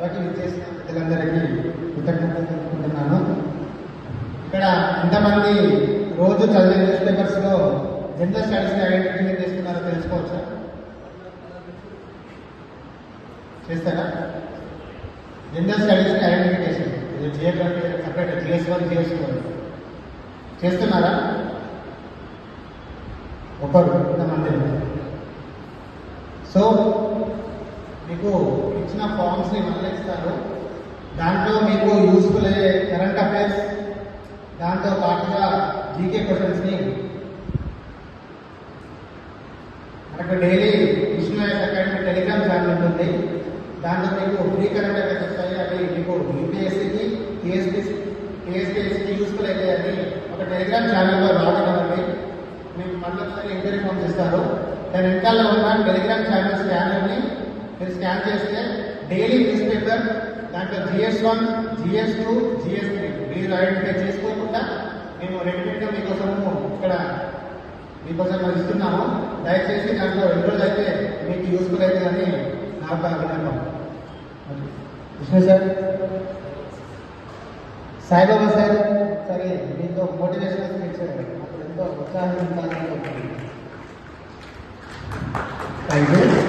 సభకి విచ్చేసిన ప్రజలందరికీ కృతజ్ఞతలు తెలుపుకుంటున్నాను. ఇక్కడ ఇంతమంది రోజు చదివే న్యూస్ పేపర్స్లో జెండర్ స్టడీస్ని ఐడెంటిఫై చేస్తున్నారో తెలుసుకోవచ్చా? చేస్తారా? జెండర్ స్టడీస్ని identification geography separate GS1 GS2 చేస్తున్నారా? ఒకరు ఇంతమంది. సో మీకు ఇచ్చిన ఫార్మ్స్ని మళ్ళీ ఇస్తారు. దాంట్లో మీకు యూస్ఫుల్ అయ్యే కరెంట్ అఫైర్స్, దాంతో పాటుగా జీకే క్వశ్చన్స్ని మనకు డైలీ విష్ణునాయక్ అకాడమీ టెలిగ్రామ్ ఛానల్ ఉంటుంది. దాంట్లో మీకు ఫ్రీ కరెంట్ అఫైర్స్ వస్తాయి. అవి మీకు యూపీఎస్సీకి టీఎస్పీఎస్సీకి యూస్ఫుల్ అవుతాయని ఒక టెలిగ్రామ్ ఛానల్లో రావడం మీకు మళ్ళీ ఎంక్వైరీ ఫార్మ్స్ ఇస్తారు. దాని వెనకాల ఉన్న టెలిగ్రామ్ ఛానల్ స్కానర్ని మీరు స్కాన్ చేస్తే డైలీ న్యూస్ పేపర్ దాంట్లో GS1 GS2 GS3 మీరు ఐడెంటిఫై చేసుకోకుండా మేము రెగ్యులర్గా మీకోసము ఇక్కడ మీకోసం ఇస్తున్నాము. దయచేసి దాంట్లో ఎన్రోల్ అయితే మీకు యూస్ఫుల్ అవుతుందని నా ఒక విన్నపం. విష్ణు సార్, సాయిబాబా సార్, సరే దీంతో మోటివేషన్ స్పీచ్ అప్పుడు ఎంతో ఉత్సాహం. Thank you.